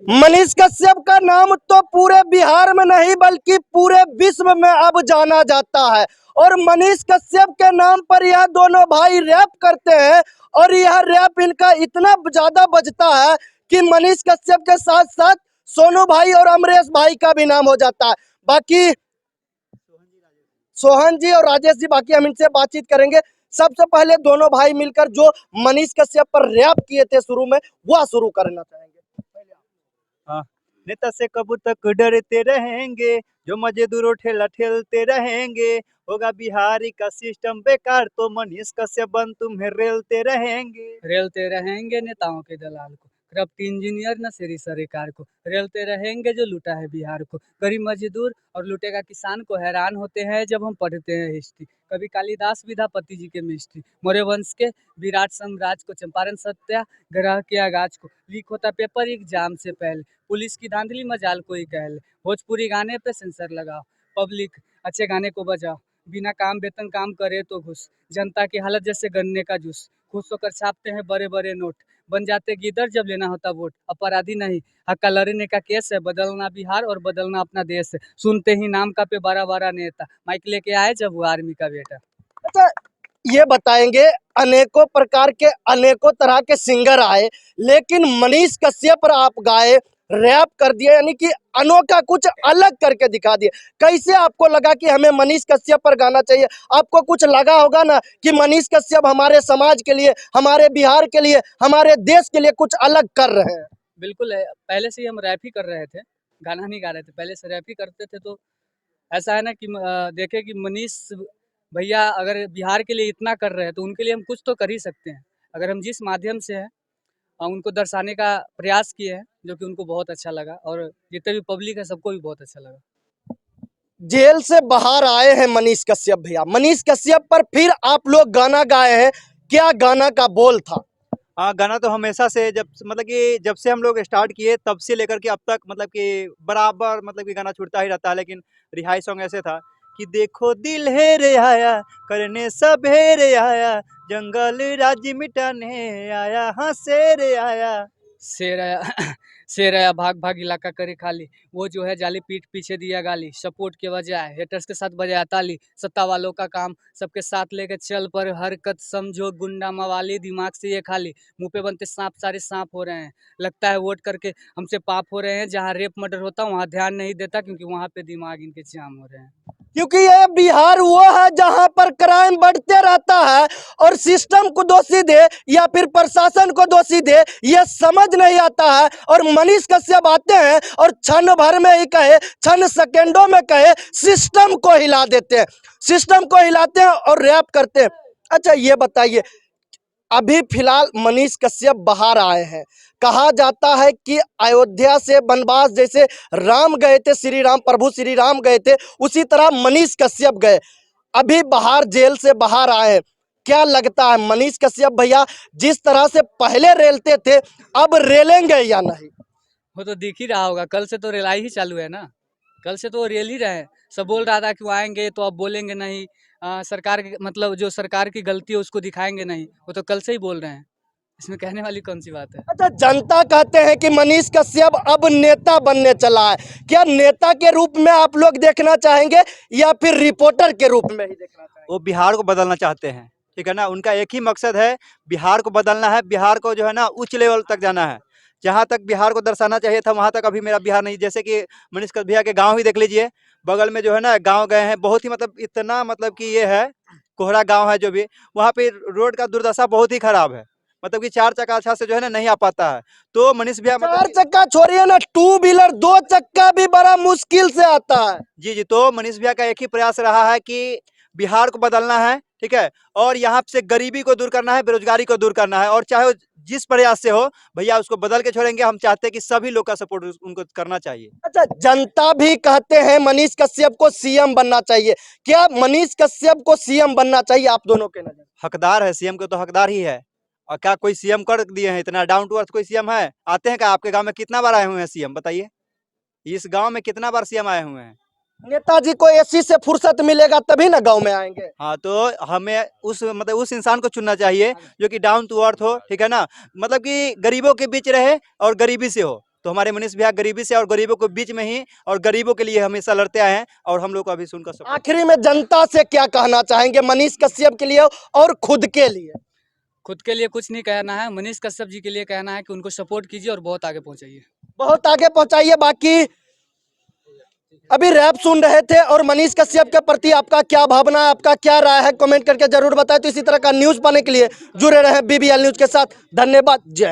मनीष कश्यप का नाम तो पूरे बिहार में नहीं बल्कि पूरे विश्व में अब जाना जाता है। और मनीष कश्यप के नाम पर यह दोनों भाई रैप करते हैं और यह रैप इनका इतना ज्यादा बजता है कि मनीष कश्यप के साथ साथ सोनू भाई और अमरीश भाई का भी नाम हो जाता है। बाकी सोहन जी और राजेश जी, बाकी हम इनसे बातचीत करेंगे। सबसे पहले दोनों भाई मिलकर जो मनीष कश्यप पर रैप किए थे शुरू में, वह शुरू करना चाहेंगे। हाँ, नेता से कब तक डरते रहेंगे, जो मजदूरों ठेला ठेलते रहेंगे, होगा बिहारी का सिस्टम बेकार तो मनीष कश्यप बन तुम्हें रेलते रहेंगे नेताओं के दलाल को, करप्ट इंजीनियर न सेरी सरकार को, रेलते रहेंगे जो लूटा है बिहार को, गरीब मजदूर और लूटेगा किसान को। हैरान होते हैं जब हम पढ़ते हैं हिस्ट्री, कभी कालिदास विद्यापति जी के मिस्ट्री, मौर्य वंश के विराट साम्राज्य को, चंपारण सत्याग्रह के आगाज को, लीक होता पेपर एग्जाम से पहले, पुलिस की धांधली मजाल कोई कह ले, भोजपुरी गाने पे सेंसर लगाओ, पब्लिक अच्छे गाने को बजाओ, बिना काम वेतन काम करे तो घुस, जनता की हालत जैसे गन्ने का जूस, खुश होकर छापते हैं बड़े बड़े नोट, बन जाते गिदर जब लेना होता वोट, अपराधी नहीं हक्का लड़ने का केस है, बदलना बिहार और बदलना अपना देश है, सुनते ही नाम का पे बड़ा बड़ा नेता, माइक लेके आए जब वो आर्मी का बेटा। अच्छा, ये बताएंगे, अनेकों प्रकार के अनेकों तरह के सिंगर आए, लेकिन मनीष कश्यप पर आप गाए, रैप कर दिए, यानी कि अनोखा कुछ अलग करके दिखा दिए। कैसे आपको लगा कि हमें मनीष कश्यप पर गाना चाहिए? आपको कुछ लगा होगा ना कि मनीष कश्यप हमारे समाज के लिए, हमारे बिहार के लिए, हमारे देश के लिए कुछ अलग कर रहे हैं। बिल्कुल है, पहले से ही हम रैप ही कर रहे थे, गाना नहीं गा रहे थे, पहले से रैप ही करते थे। तो ऐसा है ना कि देखे कि मनीष भैया अगर बिहार के लिए इतना कर रहे हैं तो उनके लिए हम कुछ तो कर ही सकते हैं। अगर हम जिस माध्यम से है उनको दर्शाने का प्रयास किए हैं, जो कि उनको बहुत अच्छा लगा और जितने भी पब्लिक है सबको भी बहुत अच्छा लगा। जेल से बाहर आए हैं मनीष कश्यप भैया, मनीष कश्यप पर फिर आप लोग गाना गाए हैं, क्या गाना का बोल था? हाँ, गाना तो हमेशा से जब से हम लोग स्टार्ट किए तब से लेकर के अब तक बराबर गाना छूटता ही रहता है। लेकिन रिहाई सॉन्ग ऐसे था कि देखो दिल है रे आया, करने सब है रे आया, जंगल राज्य मिटाने आया, हाँ शेर आया। शेर आया शेर आया भाग भाग इलाका करे खाली, वो जो है जाली पीठ पीछे दिया गाली, सपोर्ट के बजाय हेटर्स के साथ बजाया ताली, सत्ता वालों का काम सबके साथ लेके चल पर हरकत समझो गुंडा मवाली, दिमाग से ये खाली, मुंह पे बनते सांप सारे सांप हो रहे हैं, लगता है वोट करके हमसे पाप हो रहे हैं, जहाँ रेप मर्डर होता वहाँ ध्यान नहीं देता क्योंकि वहाँ पे दिमाग इनके जाम हो रहे हैं। क्योंकि ये बिहार वो है जहां पर क्राइम बढ़ते रहता है और सिस्टम को दोषी दे या फिर प्रशासन को दोषी दे, ये समझ नहीं आता है। और मनीष कश्यप आते हैं और क्षण भर में ही कहे, क्षण सेकेंडों में कहे, सिस्टम को हिला देते हैं, सिस्टम को हिलाते हैं और रैप करते हैं। अच्छा, ये बताइए, अभी फिलहाल मनीष कश्यप बाहर आए हैं, कहा जाता है कि अयोध्या से वनवास जैसे राम गए थे, श्री राम, प्रभु श्री राम गए थे, उसी तरह मनीष कश्यप गए, अभी बाहर जेल से बाहर आए हैं। क्या लगता है मनीष कश्यप भैया जिस तरह से पहले रेलते थे अब रेलेंगे या नहीं? वो तो दिख ही रहा होगा, कल से तो रेलाई ही चालू है ना, कल से तो वो रेल ही रहे हैं। सब बोल रहा था कि वो आएंगे तो अब बोलेंगे नहीं, सरकार मतलब जो सरकार की गलती है उसको दिखाएंगे नहीं, वो तो कल से ही बोल रहे हैं, इसमें कहने वाली कौन सी बात है। अच्छा, जनता कहते हैं कि मनीष कश्यप अब नेता बनने चला है, क्या नेता के रूप में आप लोग देखना चाहेंगे या फिर रिपोर्टर के रूप में ही देखना चाहेंगे? वो बिहार को बदलना चाहते हैं, ठीक है ना। उनका एक ही मकसद है, बिहार को बदलना है, बिहार को जो है ना उच्च लेवल तक जाना है। जहाँ तक बिहार को दर्शाना चाहिए था वहाँ तक अभी मेरा बिहार नहीं। जैसे कि मनीष कश्यप भैया के गांव ही देख लीजिए, बगल में जो है ना गांव गए हैं, बहुत ही इतना कि ये है कोहरा गांव है, जो भी वहाँ पे रोड का दुर्दशा बहुत ही खराब है, कि 4 चक्का अच्छा से जो है ना नहीं आ पाता है। तो मनीष भैया 4 चक्का छोड़िए ना, 2 व्हीलर 2 चक्का भी बड़ा मुश्किल से आता है। जी जी, तो मनीष भैया का एक ही प्रयास रहा है कि बिहार को बदलना है, ठीक है, और यहाँ से गरीबी को दूर करना है, बेरोजगारी को दूर करना है, और चाहे वो जिस प्रयास से हो भैया उसको बदल के छोड़ेंगे। हम चाहते हैं कि सभी लोग का सपोर्ट उनको करना चाहिए। अच्छा, जनता भी कहते हैं मनीष कश्यप को सीएम बनना चाहिए, क्या मनीष कश्यप को सीएम बनना चाहिए आप दोनों के नजर? हकदार है सीएम के, तो हकदार ही है। और क्या कोई सीएम कर दिए हैं? इतना डाउन टू अर्थ कोई सीएम है? आते हैं क्या? आपके गाँव में कितना बार आए हुए हैं सीएम, बताइए। इस गाँव में कितना बार सीएम आए हुए हैं? नेताजी को एसी से फुर्सत मिलेगा तभी ना गांव में आएंगे। हाँ, तो हमें उस इंसान को चुनना चाहिए जो कि डाउन टू अर्थ हो, ठीक है ना, कि गरीबों के बीच रहे और गरीबी से हो। तो हमारे मनीष भैया गरीबी से और गरीबों के बीच में ही और गरीबों के लिए हमेशा लड़ते आए हैं और हम लोग को अभी सुनकर सब आखिरी में जनता से क्या कहना चाहेंगे मनीष कश्यप के लिए और खुद के लिए? खुद के लिए कुछ नहीं कहना है, मनीष कश्यप जी के लिए कहना है कि उनको सपोर्ट कीजिए और बहुत आगे पहुंचाइए। बहुत आगे पहुंचाइए। बाकी अभी रैप सुन रहे थे और मनीष कश्यप के प्रति आपका क्या भावना है, आपका क्या राय है, कमेंट करके जरूर बताएं। तो इसी तरह का न्यूज़ पाने के लिए जुड़े रहें BBL न्यूज़ के साथ। धन्यवाद। जय